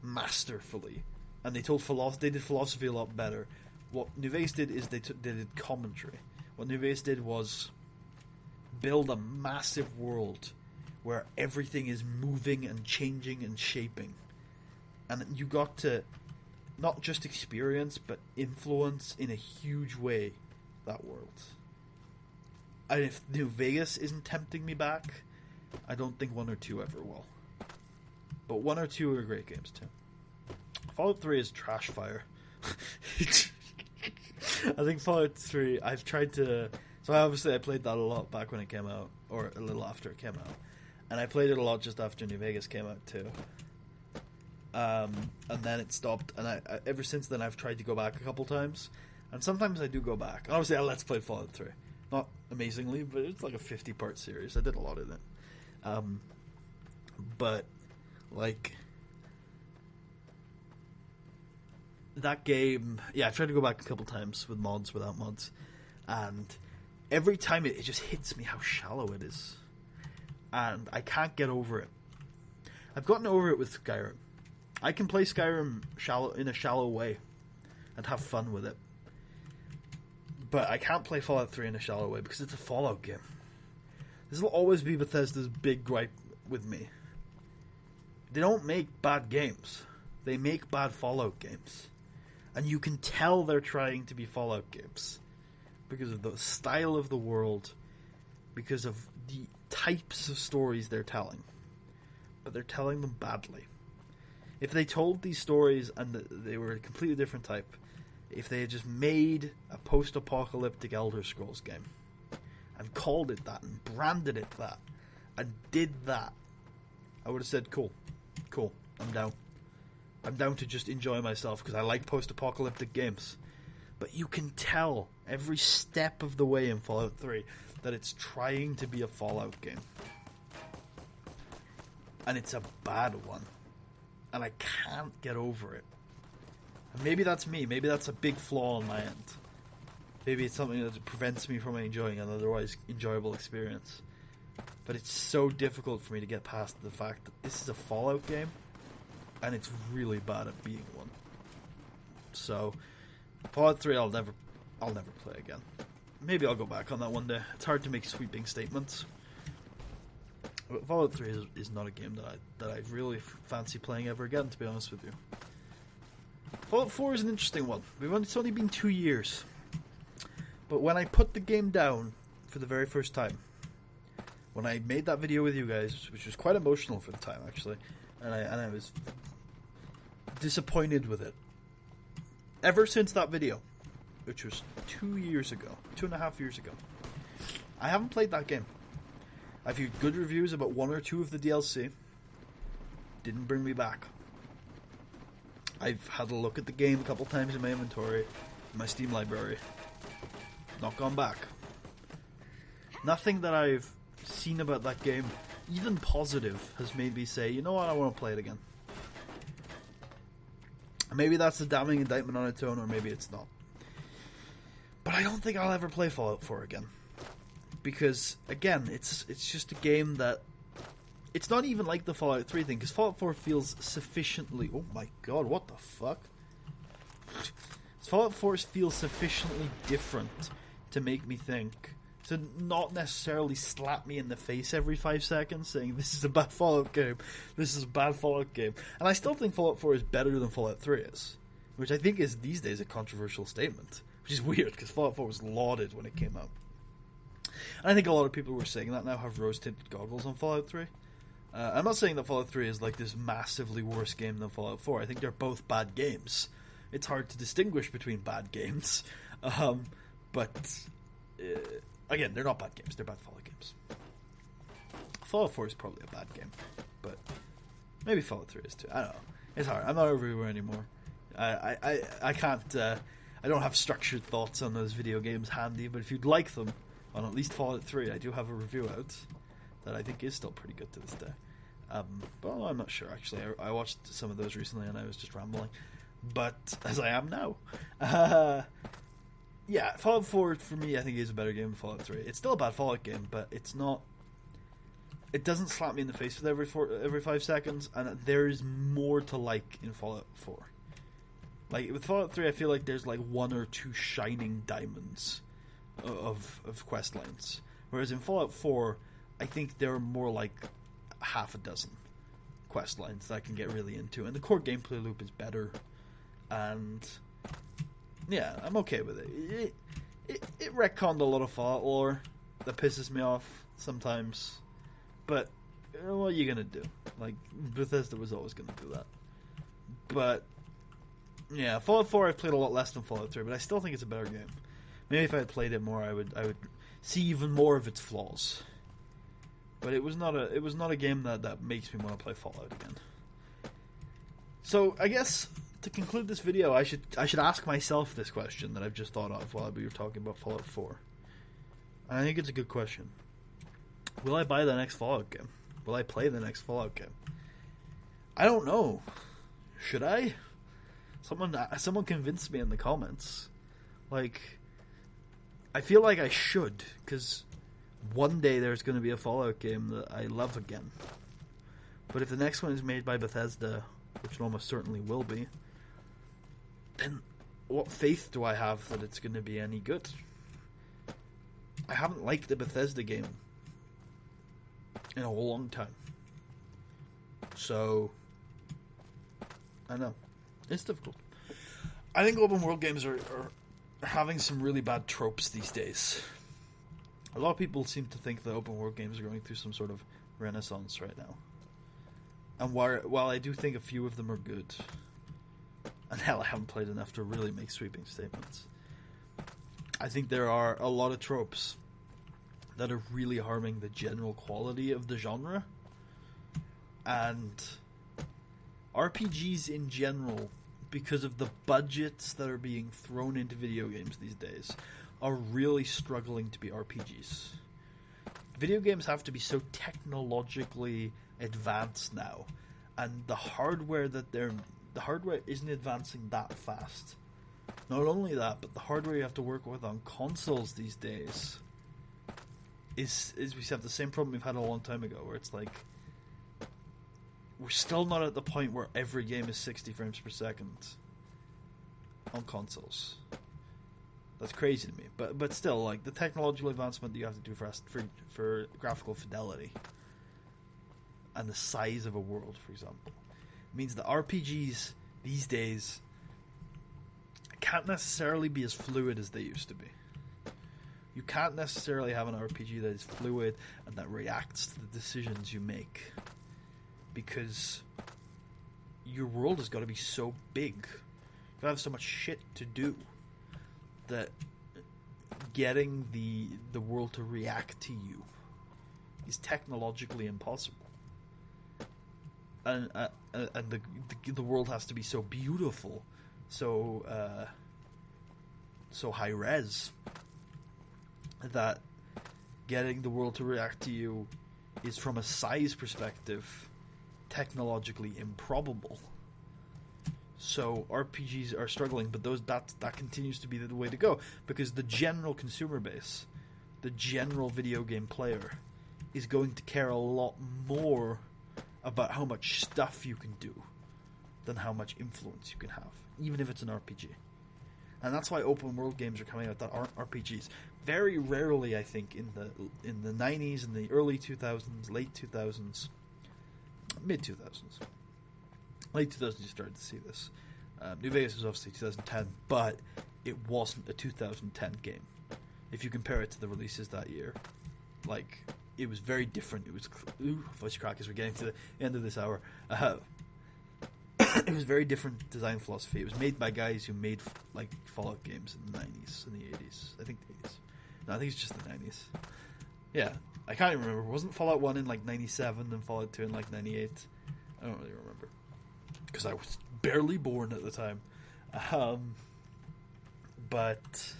masterfully, and they did philosophy a lot better. What New Vegas did is they did commentary. What New Vegas did was build a massive world where everything is moving and changing and shaping, and you got to not just experience but influence in a huge way that world. And if New Vegas isn't tempting me back, I don't think 1 or 2 ever will. But 1 or 2 are great games too. Fallout 3 is trash fire. I think Fallout 3, I've tried to... So obviously I played that a lot back when it came out, or a little after it came out. And I played it a lot just after New Vegas came out too. And then it stopped, and I ever since then I've tried to go back a couple times. And sometimes I do go back. And obviously I Let's Play Fallout 3. Not amazingly, but it's like a 50-part series. I did a lot in it. But, like... that game, yeah, I've tried to go back a couple times with mods, without mods, and every time it just hits me how shallow it is, and I can't get over it. I've gotten over it with Skyrim. I can play Skyrim in a shallow way and have fun with it, but I can't play Fallout 3 in a shallow way because it's a Fallout game. This will always be Bethesda's big gripe with me. They don't make bad games. They make bad Fallout games. And you can tell they're trying to be Fallout games because of the style of the world, because of the types of stories they're telling. But they're telling them badly. If they told these stories and they were a completely different type, if they had just made a post-apocalyptic Elder Scrolls game and called it that and branded it that and did that, I would have said, cool, I'm down. I'm down to just enjoy myself because I like post-apocalyptic games. But you can tell every step of the way in Fallout 3 that it's trying to be a Fallout game. And it's a bad one. And I can't get over it. And maybe that's me. Maybe that's a big flaw on my end. Maybe it's something that prevents me from enjoying an otherwise enjoyable experience. But it's so difficult for me to get past the fact that this is a Fallout game. And it's really bad at being one. So, Fallout 3 I'll never play again. Maybe I'll go back on that one day. It's hard to make sweeping statements. But Fallout 3 is not a game that I really fancy playing ever again, to be honest with you. Fallout 4 is an interesting one. It's only been 2 years. But when I put the game down for the very first time, when I made that video with you guys, which was quite emotional for the time actually, and I was disappointed with it. Ever since that video, which was 2.5 years ago, I haven't played that game. I've heard good reviews about 1 or 2 of the DLC. Didn't bring me back. I've had a look at the game a couple times in my inventory, in my Steam library. Not gone back. Nothing that I've seen about that game, even positive, has made me say, you know what, I want to play it again. Maybe that's a damning indictment on its own, or maybe it's not. But I don't think I'll ever play Fallout 4 again. Because, again, it's just a game that... It's not even like the Fallout 3 thing, because Fallout 4 feels sufficiently... Oh my god, what the fuck? Fallout 4 feels sufficiently different to make me think... To not necessarily slap me in the face every 5 seconds saying, this is a bad Fallout game, this is a bad Fallout game. And I still think Fallout 4 is better than Fallout 3 is. Which I think is, these days, a controversial statement. Which is weird, because Fallout 4 was lauded when it came out. And I think a lot of people who are saying that now have rose-tinted goggles on Fallout 3. I'm not saying that Fallout 3 is like this massively worse game than Fallout 4. I think they're both bad games. It's hard to distinguish between bad games. But again, they're not bad games. They're bad Fallout games. Fallout 4 is probably a bad game. But maybe Fallout 3 is too. I don't know. It's hard. I'm not everywhere anymore. I can't... I don't have structured thoughts on those video games handy, but if you'd like them, on at least Fallout 3, I do have a review out that I think is still pretty good to this day. But I'm not sure, actually. I watched some of those recently and I was just rambling. But, as I am now. Yeah, Fallout 4, for me, I think is a better game than Fallout 3. It's still a bad Fallout game, but it's not... It doesn't slap me in the face with every 5 seconds, and there is more to like in Fallout 4. Like, with Fallout 3, I feel like there's like 1 or 2 shining diamonds of quest lines. Whereas in Fallout 4, I think there are more like half a dozen quest lines that I can get really into. And the core gameplay loop is better. And yeah, I'm okay with it. It retconned a lot of Fallout lore that pisses me off sometimes. But what are you going to do? Like, Bethesda was always going to do that. But yeah, Fallout 4 I've played a lot less than Fallout 3, but I still think it's a better game. Maybe if I had played it more, I would see even more of its flaws. But it was not a game that makes me want to play Fallout again. So I guess to conclude this video, I should ask myself this question that I've just thought of while we were talking about Fallout 4. And I think it's a good question. Will I buy the next Fallout game? Will I play the next Fallout game? I don't know. Should I? Someone convince me in the comments. Like, I feel like I should, because one day there's going to be a Fallout game that I love again. But if the next one is made by Bethesda, which it almost certainly will be, then what faith do I have that it's going to be any good? I haven't liked the Bethesda game in a long time. So, I know. It's difficult. I think open world games are having some really bad tropes these days. A lot of people seem to think that open world games are going through some sort of renaissance right now. And while I do think a few of them are good, and hell, I haven't played enough to really make sweeping statements, I think there are a lot of tropes that are really harming the general quality of the genre. And RPGs in general, because of the budgets that are being thrown into video games these days, are really struggling to be RPGs. Video games have to be so technologically advanced now, and the hardware isn't advancing that fast. Not only that, but the hardware you have to work with on consoles these days is we have the same problem we've had a long time ago, where it's like we're still not at the point where every game is 60 frames per second on consoles. That's crazy to me. But still, like, the technological advancement that you have to do for graphical fidelity and the size of a world, for example, means that RPGs these days can't necessarily be as fluid as they used to be. You can't necessarily have an RPG that is fluid and that reacts to the decisions you make, because your world has got to be so big. You have so much shit to do that getting the world to react to you is technologically impossible. And the world has to be so beautiful, so high res, that getting the world to react to you is, from a size perspective, technologically improbable. So RPGs are struggling, but that continues to be the way to go, because the general consumer base, the general video game player, is going to care a lot more about how much stuff you can do than how much influence you can have, even if it's an RPG. And that's why open world games are coming out that aren't RPGs. Very rarely, I think, in the 90s, in the early 2000s, late 2000s, mid 2000s. Late 2000s, you started to see this. New Vegas was obviously 2010, but it wasn't a 2010 game. If you compare it to the releases that year, like it was very different. It was voice crack as we're getting to the end of this hour. It was very different design philosophy. It was made by guys who made like Fallout games in the 90s and the 80s. I think the 80s. No, I think it's just the 90s. Yeah, I can't even remember. Wasn't Fallout 1 in like 97 and Fallout 2 in like 98? I don't really remember because I was barely born at the time. But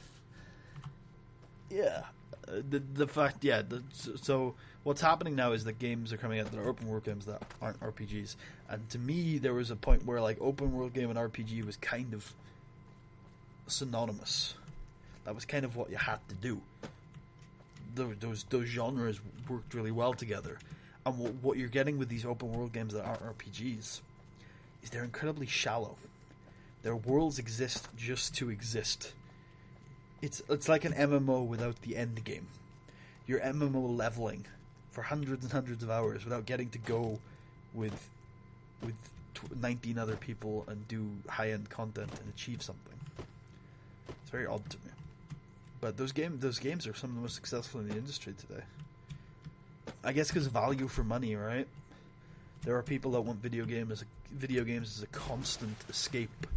yeah, the fact, yeah. So what's happening now is that games are coming out that are open world games that aren't RPGs. And to me, there was a point where like open world game and RPG was kind of synonymous. That was kind of what you had to do. Those genres worked really well together. And what you're getting with these open world games that aren't RPGs is they're incredibly shallow. Their worlds exist just to exist. It's like an MMO without the end game. You're MMO leveling for hundreds and hundreds of hours without getting to go with 19 other people and do high-end content and achieve something. It's very odd to me. But those games are some of the most successful in the industry today. I guess because value for money, right? There are people that want video games as a constant escape,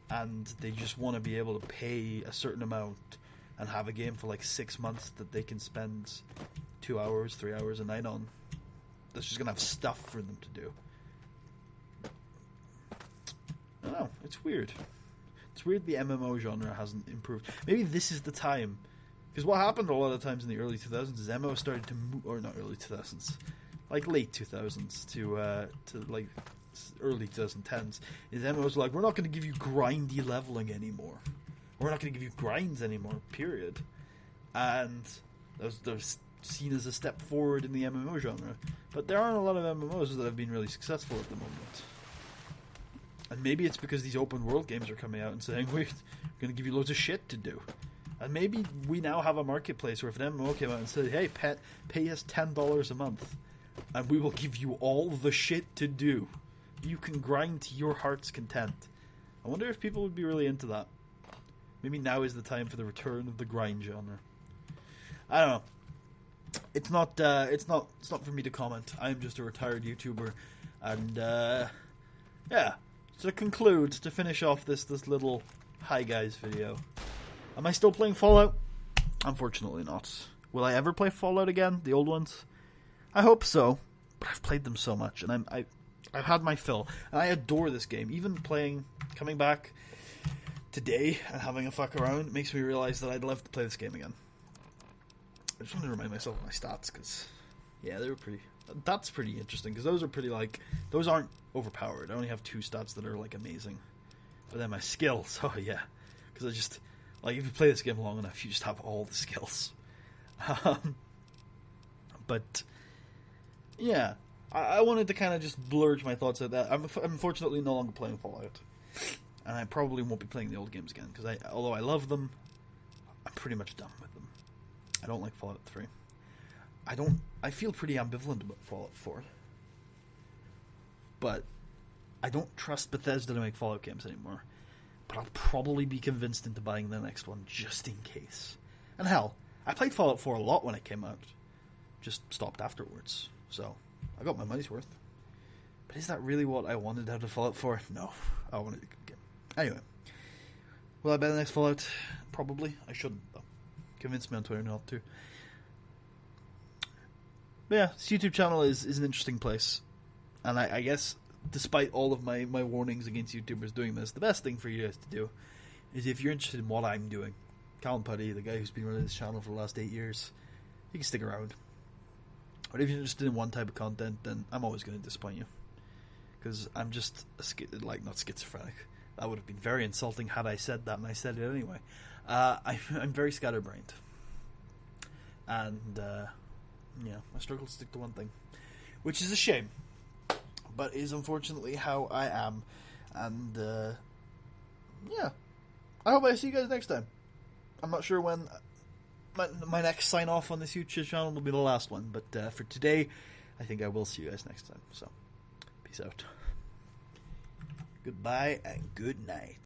and they just want to be able to pay a certain amount and have a game for like 6 months that they can spend 2 hours, 3 hours a night on. That's just gonna have stuff for them to do. I don't know. It's weird. It's weird the MMO genre hasn't improved. Maybe this is the time. Because what happened a lot of times in the early 2000s is MMO started to move, or not early 2000s, like late 2000s to like early 2010s, is MMOs like, we're not going to give you grindy leveling anymore. We're not going to give you grinds anymore, period. And those seen as a step forward in the MMO genre. But there aren't a lot of MMOs that have been really successful at the moment. And maybe it's because these open world games are coming out and saying, we're going to give you loads of shit to do. And maybe we now have a marketplace where if an MMO came out and said, hey, pay us $10 a month and we will give you all the shit to do. You can grind to your heart's content. I wonder if people would be really into that. Maybe now is the time for the return of the grind genre. I don't know. It's not for me to comment. I'm just a retired YouTuber, and yeah. To conclude, to finish off this little hi guys video. Am I still playing Fallout? Unfortunately not. Will I ever play Fallout again? The old ones? I hope so, but I've played them so much, and I've had my fill, and I adore this game. Even coming back today and having a fuck around makes me realize that I'd love to play this game again. I just want to remind myself of my stats, because yeah, that's pretty interesting, because those are pretty, like, those aren't overpowered. I only have 2 stats that are like amazing, but then my skills, oh yeah, because I just, like, if you play this game long enough, you just have all the skills. But yeah, I wanted to kind of just blurge my thoughts at that. I'm unfortunately no longer playing Fallout, and I probably won't be playing the old games again, because although I love them, I'm pretty much done with them. I don't like Fallout 3. I feel pretty ambivalent about Fallout 4. But I don't trust Bethesda to make Fallout games anymore. But I'll probably be convinced into buying the next one just in case. And hell, I played Fallout 4 a lot when it came out. Just stopped afterwards. So, I got my money's worth. But is that really what I wanted out of Fallout 4? No. I wanted a good game. Anyway. Will I buy the next Fallout? Probably. I shouldn't, though. Convince me on Twitter not to. But yeah, this YouTube channel is an interesting place. And I guess, despite all of my warnings against YouTubers doing this, the best thing for you guys to do is, if you're interested in what I'm doing, Callum Putty, the guy who's been running this channel for the last 8 years, you can stick around. But if you're interested in one type of content, then I'm always going to disappoint you. Because I'm just, not schizophrenic. That would have been very insulting had I said that, and I said it anyway. I'm very scatterbrained. And, yeah, I struggle to stick to one thing. Which is a shame. But is unfortunately how I am. And, yeah. I hope I see you guys next time. I'm not sure when my next sign off on this YouTube channel will be the last one. But for today, I think I will see you guys next time. So, peace out. Goodbye and good night.